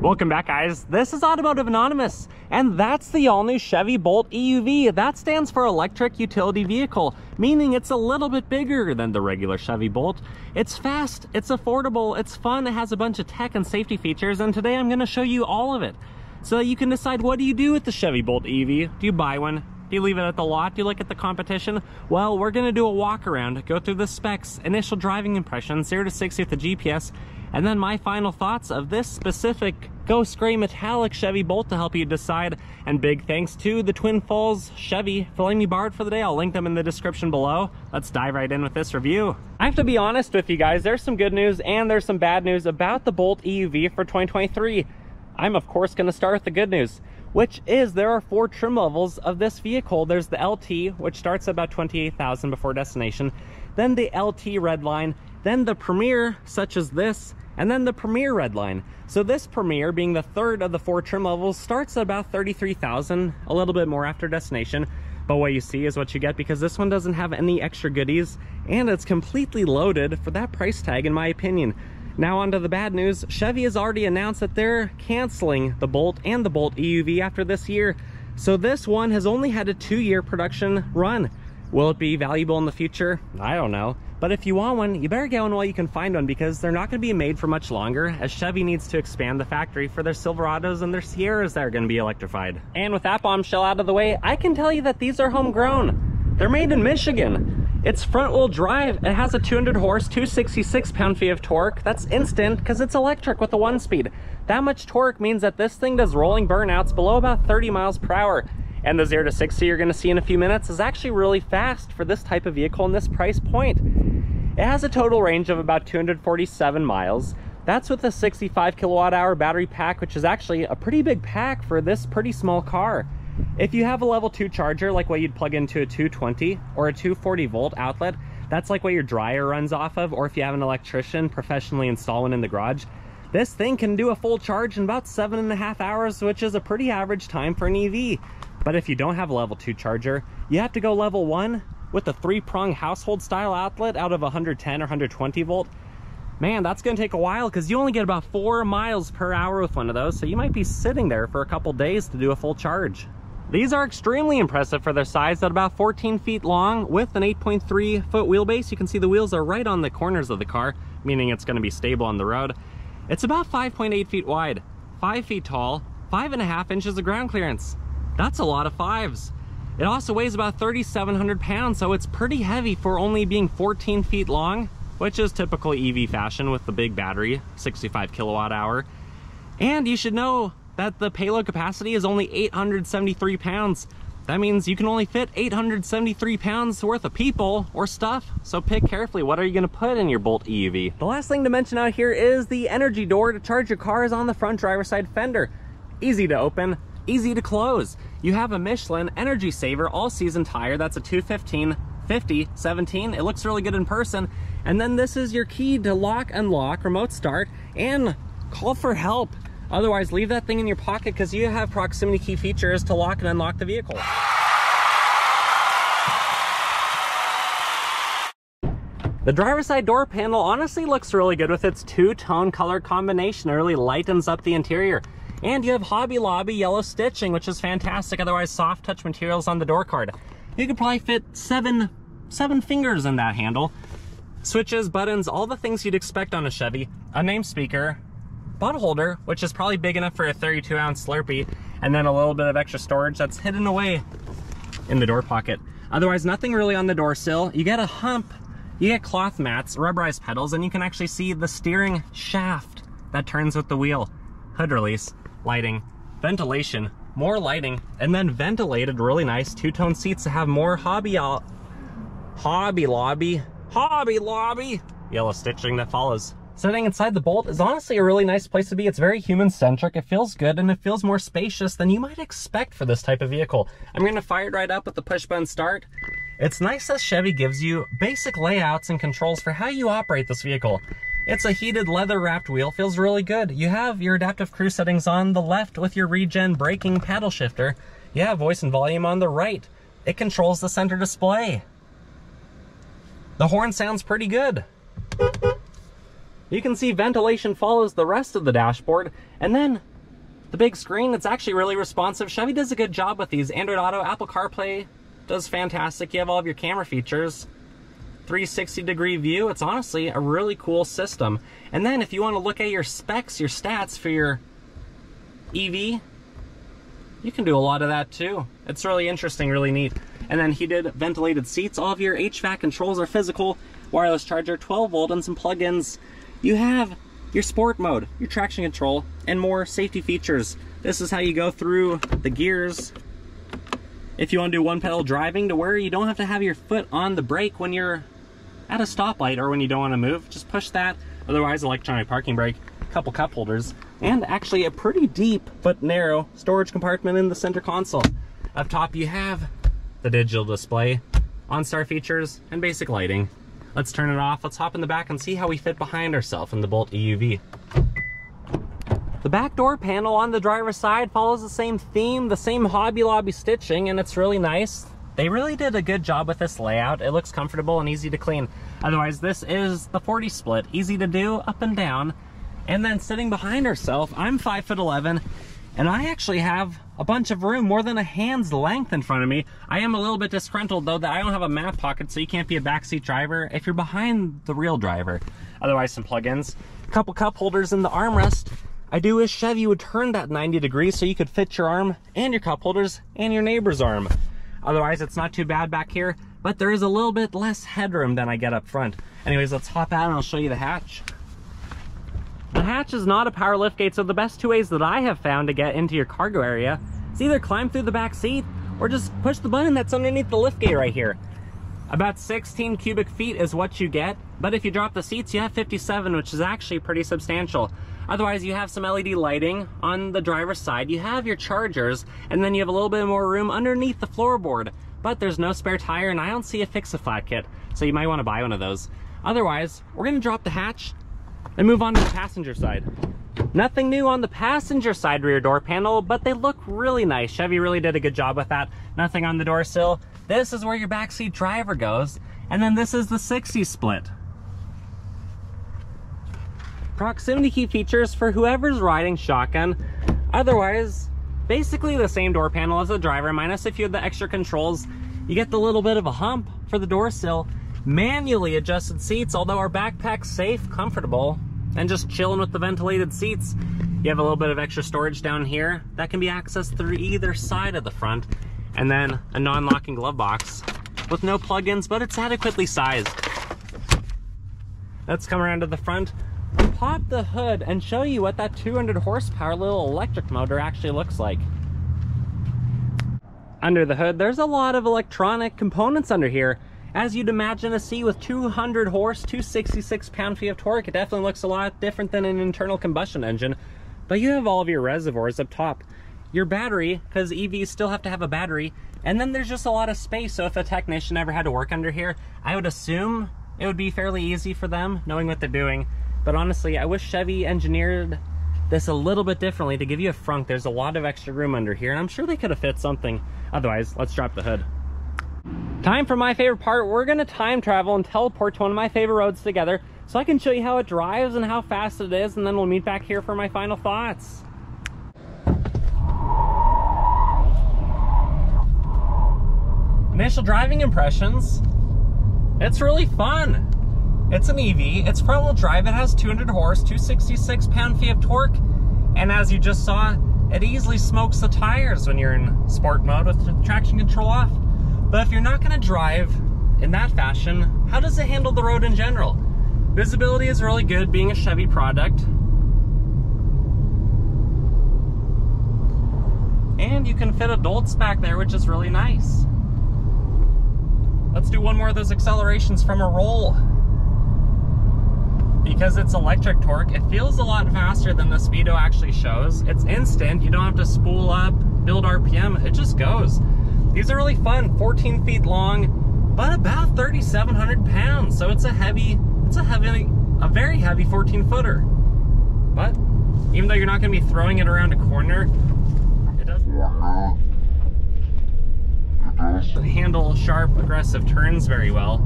Welcome back, guys. This is Automotive Anonymous, and that's the all-new Chevy Bolt EUV. That stands for Electric Utility Vehicle, meaning it's a little bit bigger than the regular Chevy Bolt. It's fast, it's affordable, it's fun, it has a bunch of tech and safety features, and today I'm going to show you all of it so that you can decide, what do you do with the Chevy Bolt EUV? Do you buy one? Do you leave it at the lot? Do you look at the competition? Well, we're going to do a walk around, go through the specs, initial driving impressions, 0 to 60 with the GPS, and then my final thoughts of this specific Ghost Gray Metallic Chevy Bolt to help you decide. And big thanks to the Twin Falls Chevy for letting me borrow it for the day. I'll link them in the description below. Let's dive right in with this review. I have to be honest with you guys, there's some good news and there's some bad news about the Bolt EUV for 2023. I'm of course going to start with the good news, which is there are 4 trim levels of this vehicle. There's the LT, which starts at about $28,000 before destination, then the LT Redline, then the Premier, such as this, and then the Premier Redline. So this Premier, being the third of the 4 trim levels, starts at about $33,000, a little bit more after destination. But what you see is what you get, because this one doesn't have any extra goodies, and it's completely loaded for that price tag, in my opinion. Now on to the bad news. Chevy has already announced that they're canceling the Bolt and the Bolt EUV after this year. So this one has only had a 2-year production run. Will it be valuable in the future? I don't know. But if you want one, you better get one while you can find one, because they're not going to be made for much longer, as Chevy needs to expand the factory for their Silverados and their Sierras that are going to be electrified. And with that bombshell out of the way, I can tell you that these are homegrown. They're made in Michigan. It's front-wheel drive. It has a 200 horse, 266 pound-feet of torque. That's instant because it's electric with a 1-speed. That much torque means that this thing does rolling burnouts below about 30 miles per hour. And the 0 to 60 you're going to see in a few minutes is actually really fast for this type of vehicle and this price point. It has a total range of about 247 miles. That's with a 65 kilowatt hour battery pack, which is actually a pretty big pack for this pretty small car. If you have a level 2 charger, like what you'd plug into a 220 or a 240 volt outlet, that's like what your dryer runs off of, or if you have an electrician professionally install one in the garage, this thing can do a full charge in about 7.5 hours, which is a pretty average time for an EV. But if you don't have a level 2 charger, you have to go level 1 with a 3-prong household style outlet out of 110 or 120 volt. Man, that's going to take a while, because you only get about 4 miles per hour with one of those, so you might be sitting there for a couple days to do a full charge. These are extremely impressive for their size, at about 14 feet long with an 8.3 foot wheelbase. You can see the wheels are right on the corners of the car, meaning it's going to be stable on the road. It's about 5.8 feet wide, 5 feet tall, 5.5 inches of ground clearance. That's a lot of 5s. It also weighs about 3,700 pounds, so it's pretty heavy for only being 14 feet long, which is typical EV fashion with the big battery, 65 kilowatt hour. And you should know that the payload capacity is only 873 pounds. That means you can only fit 873 pounds worth of people or stuff, so pick carefully what are you going to put in your Bolt EUV. The last thing to mention out here is the energy door to charge your car is on the front driver's side fender. Easy to open, easy to close. You have a Michelin Energy Saver all-season tire. That's a 215/50/17. It looks really good in person. And then this is your key to lock, unlock, remote start, and call for help. Otherwise, leave that thing in your pocket, because you have proximity key features to lock and unlock the vehicle. The driver's side door panel honestly looks really good with its 2-tone color combination. It really lightens up the interior. And you have Hobby Lobby yellow stitching, which is fantastic. Otherwise, soft touch materials on the door card. You could probably fit seven fingers in that handle. Switches, buttons, all the things you'd expect on a Chevy. A name speaker, bottle holder, which is probably big enough for a 32-ounce Slurpee, and then a little bit of extra storage that's hidden away in the door pocket. Otherwise, nothing really on the door sill. You get a hump, you get cloth mats, rubberized pedals, and you can actually see the steering shaft that turns with the wheel. Hood release. Lighting, ventilation, more lighting, and then ventilated, really nice 2-tone seats to have more Hobby Lobby yellow stitching that follows. Sitting inside the Bolt is honestly a really nice place to be. It's very human-centric, it feels good, and it feels more spacious than you might expect for this type of vehicle. I'm going to fire it right up with the push-button start. It's nice that Chevy gives you basic layouts and controls for how you operate this vehicle. It's a heated leather-wrapped wheel, feels really good. You have your adaptive cruise settings on the left with your regen braking paddle shifter. You have voice and volume on the right. It controls the center display. The horn sounds pretty good. You can see ventilation follows the rest of the dashboard, and then The big screen, it's actually really responsive. Chevy does a good job with these. Android Auto, Apple CarPlay does fantastic. You have all of your camera features. 360-degree view. It's honestly a really cool system. And then if you want to look at your specs, your stats for your EV, you can do a lot of that too. It's really interesting, really neat. And then heated, ventilated seats. All of your HVAC controls are physical. Wireless charger, 12 volt, and some plugins. You have your sport mode, your traction control, and more safety features. This is how you go through the gears. If you want to do one pedal driving, to where you don't have to have your foot on the brake when you're at a stoplight or when you don't want to move, just push that. Otherwise, electronic parking brake, a couple cup holders, and actually a pretty deep but narrow storage compartment in the center console. Up top you have the digital display, OnStar features, and basic lighting. Let's turn it off. Let's hop in the back and see how we fit behind ourselves in the Bolt EUV. The back door panel on the driver's side follows the same theme, the same Hobby Lobby stitching, and it's really nice. They really did a good job with this layout. It looks comfortable and easy to clean. Otherwise, this is the 40 split, easy to do up and down. And then sitting behind herself, I'm 5'11", and I actually have a bunch of room, more than a hand's length in front of me. I am a little bit disgruntled though that I don't have a map pocket, so you can't be a backseat driver if you're behind the real driver. Otherwise, some plugins, a couple cup holders in the armrest. I do wish Chevy would turn that 90 degrees so you could fit your arm and your cup holders and your neighbor's arm. Otherwise, it's not too bad back here, but there is a little bit less headroom than I get up front. Anyways, let's hop out and I'll show you the hatch. The hatch is not a power lift gate, so the best two ways that I have found to get into your cargo area is either climb through the back seat or just push the button that's underneath the lift gate right here. About 16 cubic feet is what you get, but if you drop the seats, you have 57, which is actually pretty substantial. Otherwise, you have some LED lighting on the driver's side, you have your chargers, and then you have a little bit more room underneath the floorboard. But there's no spare tire, and I don't see a fix-a-flat kit, so you might want to buy one of those. Otherwise, we're going to drop the hatch and move on to the passenger side. Nothing new on the passenger side rear door panel, but they look really nice. Chevy really did a good job with that. Nothing on the door sill. This is where your backseat driver goes, and then this is the 60 split. Proximity key features for whoever's riding shotgun. Otherwise, basically the same door panel as the driver, minus a few of the extra controls. You get the little bit of a hump for the door sill. Manually adjusted seats, although our backpack's safe, comfortable, and just chilling with the ventilated seats. You have a little bit of extra storage down here that can be accessed through either side of the front, and then a non-locking glove box with no plugins, but it's adequately sized. Let's come around to the front, pop the hood, and show you what that 200 horsepower little electric motor actually looks like. Under the hood, there's a lot of electronic components under here. As you'd imagine a C with 200 horse, 266 pound-feet of torque, it definitely looks a lot different than an internal combustion engine. But you have all of your reservoirs up top. Your battery, because EVs still have to have a battery, and then there's just a lot of space, so if a technician ever had to work under here, I would assume it would be fairly easy for them, knowing what they're doing. But honestly, I wish Chevy engineered this a little bit differently to give you a frunk. There's a lot of extra room under here, and I'm sure they could have fit something. Otherwise, let's drop the hood. Time for my favorite part. We're gonna time travel and teleport to one of my favorite roads together so I can show you how it drives and how fast it is, and then we'll meet back here for my final thoughts. Initial driving impressions. It's really fun. It's an EV, it's front wheel drive, it has 200 horse, 266 pound-feet of torque, and as you just saw, it easily smokes the tires when you're in sport mode with the traction control off. But if you're not going to drive in that fashion, how does it handle the road in general? Visibility is really good, being a Chevy product. And you can fit adults back there, which is really nice. Let's do one more of those accelerations from a roll. Because it's electric torque, it feels a lot faster than the speedo actually shows. It's instant, you don't have to spool up, build RPM, it just goes. These are really fun, 14 feet long, but about 3,700 pounds. So it's a very heavy 14 footer. But even though you're not gonna be throwing it around a corner, it doesn't handle sharp, aggressive turns very well.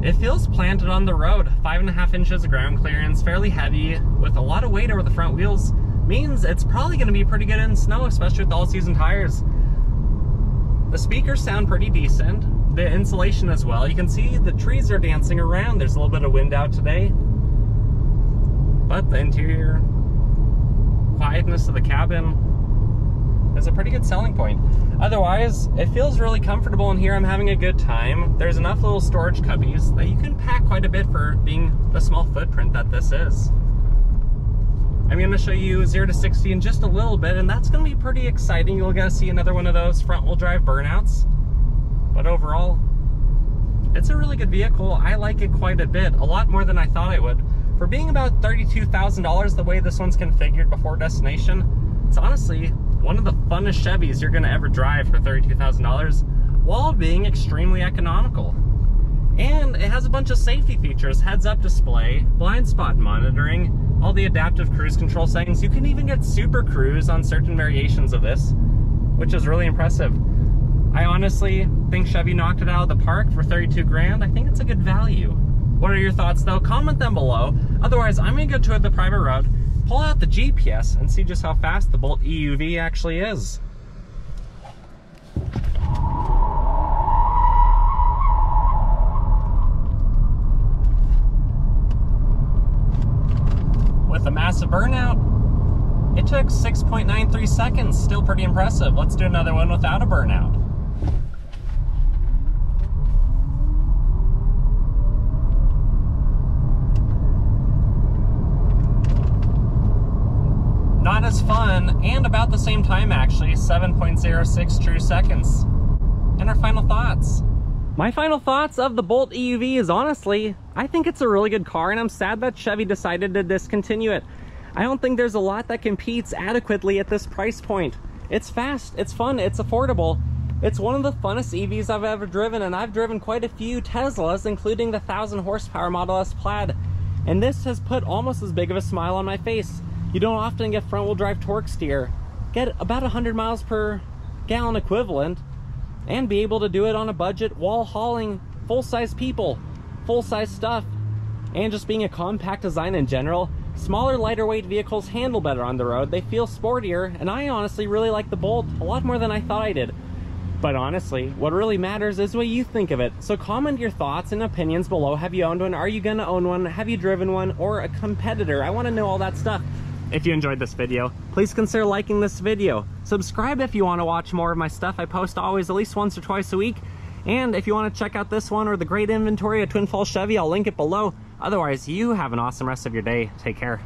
It feels planted on the road, 5.5 inches of ground clearance, fairly heavy, with a lot of weight over the front wheels. means it's probably going to be pretty good in snow, especially with all-season tires. The speakers sound pretty decent. The insulation as well. You can see the trees are dancing around. There's a little bit of wind out today. But the interior quietness of the cabin is a pretty good selling point. Otherwise, it feels really comfortable in here. I'm having a good time. There's enough little storage cubbies that you can pack quite a bit for being the small footprint that this is. I'm going to show you 0 to 60 in just a little bit, and that's going to be pretty exciting. You'll get to see another one of those front-wheel drive burnouts. But overall, it's a really good vehicle. I like it quite a bit, a lot more than I thought I would. For being about $32,000 the way this one's configured before destination, it's honestly one of the funnest Chevys you're going to ever drive for $32,000 while being extremely economical. And it has a bunch of safety features: heads-up display, blind spot monitoring, all the adaptive cruise control settings. You can even get Super Cruise on certain variations of this, which is really impressive. I honestly think Chevy knocked it out of the park for 32 grand. I think it's a good value. What are your thoughts though? Comment them below. Otherwise, I'm gonna go to the private road, pull out the GPS, and see just how fast the Bolt EUV actually is. With a massive burnout, it took 6.93 seconds. Still pretty impressive. Let's do another one without a burnout. Not as fun, and about the same time actually, 7.06 true seconds. And our final thoughts. My final thoughts of the Bolt EUV is honestly, I think it's a really good car, and I'm sad that Chevy decided to discontinue it. I don't think there's a lot that competes adequately at this price point. It's fast, it's fun, it's affordable. It's one of the funnest EVs I've ever driven, and I've driven quite a few Teslas, including the 1,000 horsepower Model S Plaid. And this has put almost as big of a smile on my face. You don't often get front-wheel drive torque steer, get about 100 miles per gallon equivalent, and be able to do it on a budget while hauling full-size people, full-size stuff, and just being a compact design in general. Smaller, lighter weight vehicles handle better on the road. They feel sportier, and I honestly really like the Bolt a lot more than I thought I did. But honestly, what really matters is what you think of it. So comment your thoughts and opinions below. Have you owned one? Are you gonna own one? Have you driven one? Or a competitor? I wanna know all that stuff. If you enjoyed this video, please consider liking this video. Subscribe if you want to watch more of my stuff. I post always at least once or twice a week. And if you want to check out this one or the great inventory of Twin Falls Chevy, I'll link it below. Otherwise, you have an awesome rest of your day. Take care.